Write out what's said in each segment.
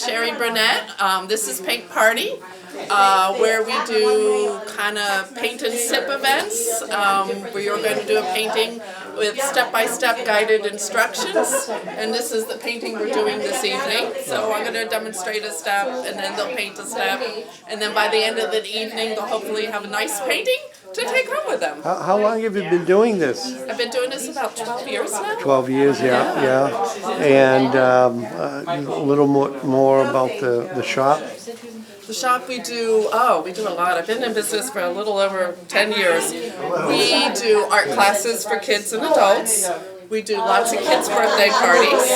Sherry Burnett. This is Paint Party, where we do kind of paint and sip events. We are going to do a painting with step-by-step guided instructions, and this is the painting we're doing this evening. So I'm going to demonstrate a step, and then they'll paint a step, and then by the end of the evening they'll hopefully have a nice painting to take home with them. How long have you been doing this? I've been doing this about 12 years now. 12 years, yeah. And a little more about the shop. The shop we do a lot. I've been in business for a little over 10 years. We do art classes for kids and adults. We do lots of kids' birthday parties.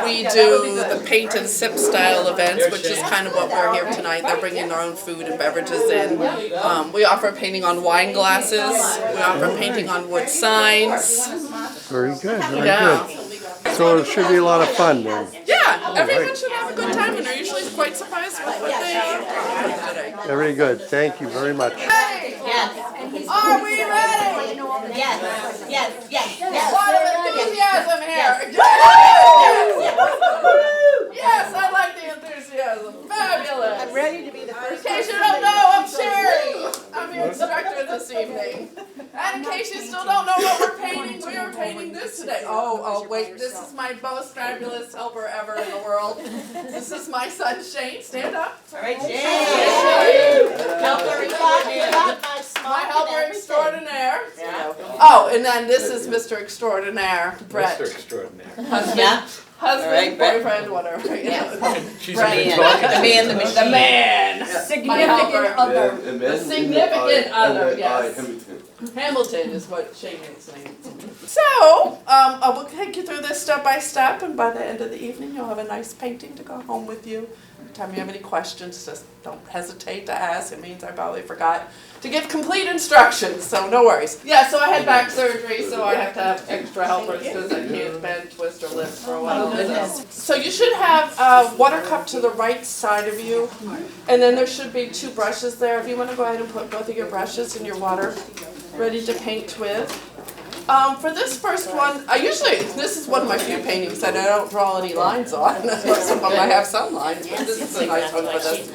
We do the paint and sip style events, which is kind of what we're here tonight. They're bringing their own food and beverages in. We offer painting on wine glasses. We offer painting on wood signs. Very good, very good. So it should be a lot of fun then. Yeah, everyone should have a good time, and they're usually quite surprised with what they have today. Very good. Thank you very much. Hey! Yes. Are we ready? Yes. A lot of enthusiasm here. Yes, I like the enthusiasm. Fabulous. I'm ready to be the first. In case you don't know, I'm Sherry. I'm your instructor this evening. And in case you still don't know what we're painting, we are painting this today. Oh, wait, this is my most fabulous helper ever in the world. This is my son Shane. Stand up. All right, Jane. Helper, you got my small. My helper extraordinaire. Oh, and then this is Mr. Extraordinaire, Brett. Mr. Extraordinaire. Husband, right, Brett. boyfriend, whatever. She's Brett. a The man, the machine. The man. Significant other. The significant other, yes. Hamilton. Hamilton is what Shane's name is. So, we'll take you through this step by step, and by the end of the evening, you'll have a nice painting to go home with you. Anytime you have any questions, just don't hesitate to ask. It means I probably forgot to give complete instructions, so no worries. Yeah, so I had back surgery, so I have to have extra helpers because I can't bend, twist, or lift for a while. So you should have a water cup to the right side of you, and then there should be 2 brushes there. If you want to go ahead and put both of your brushes in your water, ready to paint with. For this first one, this is one of my few paintings that I don't draw any lines on. Some of them I have some lines, but this is a nice one for this.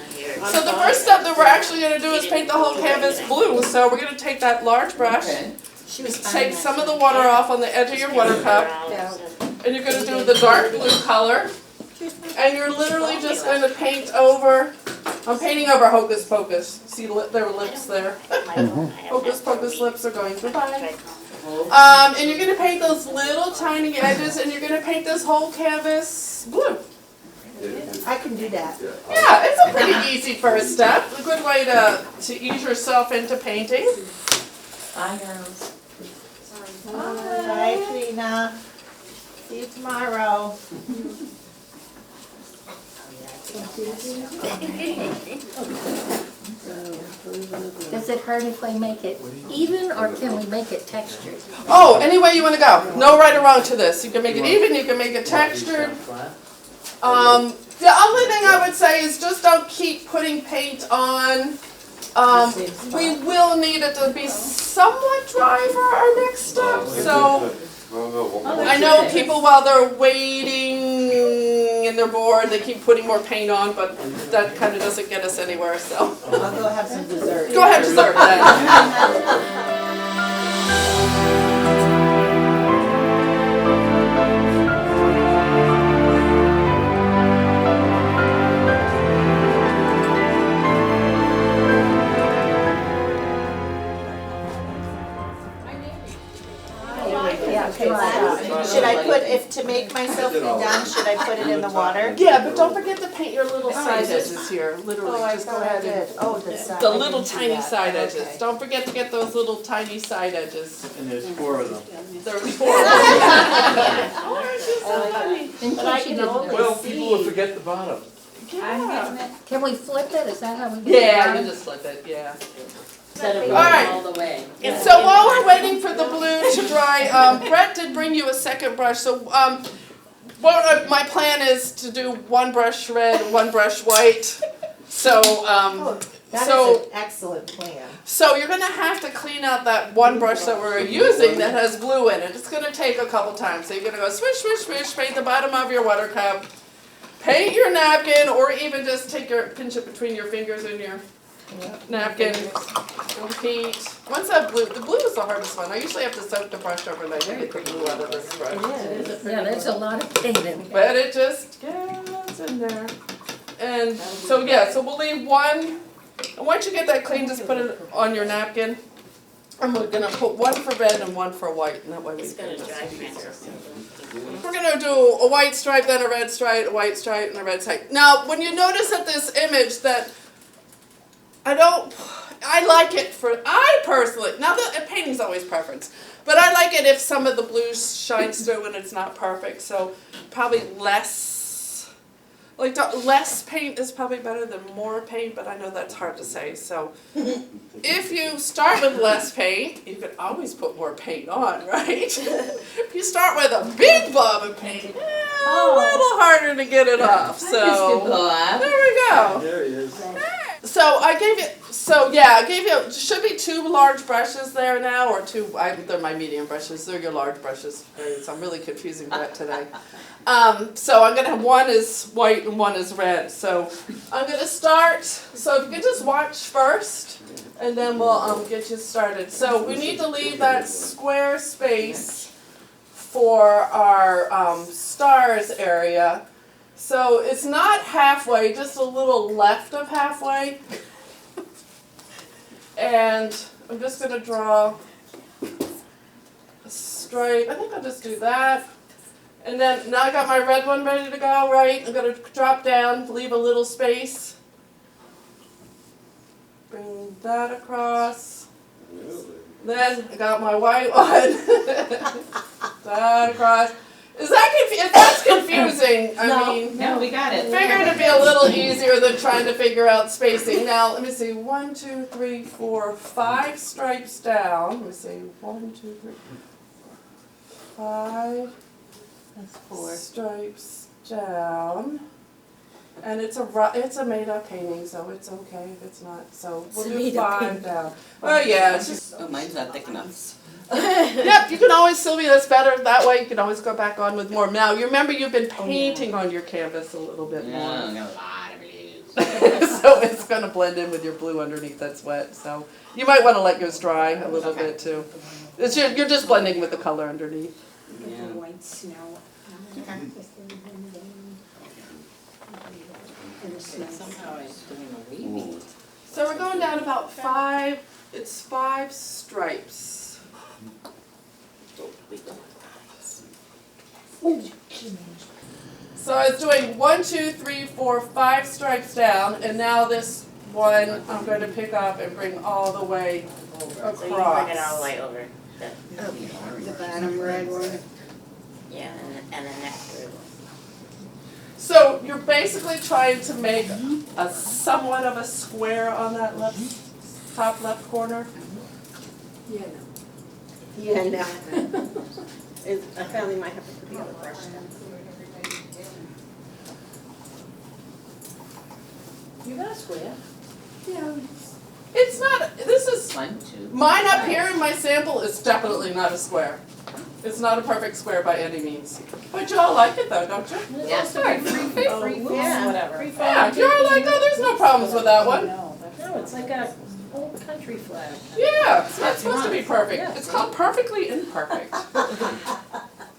So the first step that we're actually going to do is paint the whole canvas blue. So we're going to take that large brush, take some of the water off on the edge of your water cup, and you're going to do the dark blue color. And you're literally just going to paint over, I'm painting over Hocus Pocus. See their lips there? Hocus Pocus lips are going goodbye. And you're going to paint those little tiny edges, and you're going to paint this whole canvas blue. I can do that. Yeah, it's a pretty easy first step. A good way to ease yourself into painting. Bye, girls. Bye, Trina. See you tomorrow. Does it hurt if we make it even, or can we make it textured? Oh, any way you want to go. No right or wrong to this. You can make it even, you can make it textured. The only thing I would say is just don't keep putting paint on. We will need it to be somewhat dry for our next step. So I know people, while they're waiting and they're bored, they keep putting more paint on, but that kind of doesn't get us anywhere. So I'll go have some dessert. go ahead and serve that. Okay, should I put, to make myself be done, should I put it in the water? Yeah, but don't forget to paint your little side edges here. Literally, just go ahead and the little tiny side edges. Don't forget to get those little tiny side edges. And there's 4 of them. There's 4 of them. Oh, she's so funny. In case you didn't know. Well, people will forget the bottom. Yeah. Can we flip it? Is that how we do it? Yeah, you just flip it, yeah. Instead of All right. all the way. So while we're waiting for the blue to dry, Brett did bring you a second brush. So my plan is to do 1 brush red, 1 brush white. So That is an excellent plan. So you're going to have to clean out that one brush that we're using that has blue in it. It's going to take a couple times. So you're going to go swish, swish, swish, paint the bottom of your water cup, paint your napkin, or even just pinch it between your fingers and your napkin. Repeat. Once that blue, the blue is the hardest one. I usually have to soak the brush overnight to get the blue out of this brush. Yeah, there's a lot of painting. But it just gets in there. And so yeah, so we'll leave one. And once you get that clean, just put it on your napkin. And we're gonna put one for red and one for white, and that way we can just We're gonna do a white stripe, then a red stripe, a white stripe, and a red stripe. Now, when you notice at this image that I personally, now the painting's always preference, but I like it if some of the blue shines through and it's not perfect, so probably less paint is probably better than more paint, but I know that's hard to say, so if you start with less paint, you can always put more paint on, right? If you start with a big blob of paint, a little harder to get it off, so there we go. There he is. So I gave you, should be 2 large brushes there now, or 2, they're my medium brushes, they're your large brushes, so I'm really confusing that today. So I'm going to have one is white and one is red, so I'm going to start, so if you can just watch first, and then we'll get you started. So we need to leave that square space for our stars area. So it's not halfway, just a little left of halfway. And I'm just going to draw a stripe. I think I'll just do that. And then now I got my red one ready to go, right? I'm going to drop down, leave a little space. Bring that across. Then I got my white one. That across. Is that if that's confusing, No, we got it. Figured it'd be a little easier than trying to figure out spacing. Now, let me see, 1, 2, 3, 4, 5 stripes down. Let me see, 1, 2, 3, 5 That's 4. stripes down. And it's a made-up painting, so it's okay if it's not. So we'll do 5 down. Well, yeah, it's just. Oh, mine's not thick enough. Yep, you can always, Sylvia, that's better. That way you can always go back on with more. Now, you remember you've been painting on your canvas a little bit more. Yeah, I got a lot of blues. So it's going to blend in with your blue underneath that's wet. So you might want to let yours dry a little bit too. You're just blending with the color underneath. Yeah. White snow. Somehow I'm doing a wavy. So we're going down about 5, it's 5 stripes. So I was doing 1, 2, 3, 4, 5 stripes down, and now this one I'm going to pick up and bring all the way across. So you bring it all the way over. The bottom red one. Yeah, and the next blue one. So you're basically trying to make a somewhat of a square on that top left corner. Yeah, no. I finally might have to put the other brush down. You got a square. Yeah. It's not, this is, 1, 2. mine up here in my sample is definitely not a square. It's not a perfect square by any means. But you all like it though, don't you? Yeah, sorry, free Yeah. whatever. Yeah, you're like, oh, there's no problems with that one. No, it's like a old country flag. Yeah, it's not supposed to be perfect. Yeah. It's called perfectly imperfect.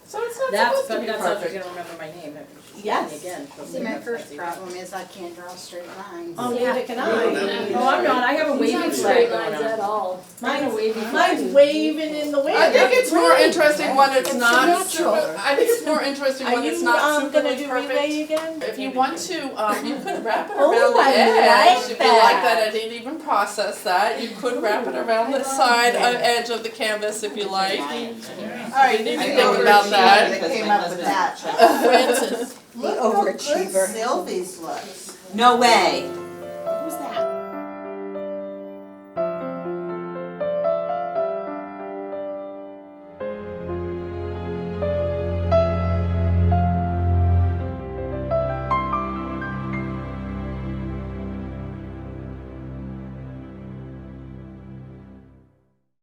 So it's not That's supposed to be that's how you're perfect. gonna remember my name. Yes. Again. See, my first problem is I can't draw straight lines. Oh, neither can I. Oh, I'm not, I have a wavy flag going on. all. Mine's a wavy flag. Mine's waving in the wind. I think it's more interesting when it's not. natural. I think it's more interesting when it's not super gonna do perfect. relay again? If you want to, you could wrap it Oh, around the I edge. like If you like that. that, I didn't even process that. You could wrap it around the side edge of the canvas if you like. All right, you need to think about that. Because Came my up with husband- that. Look how good overachiever. Sylvie's looks. No way.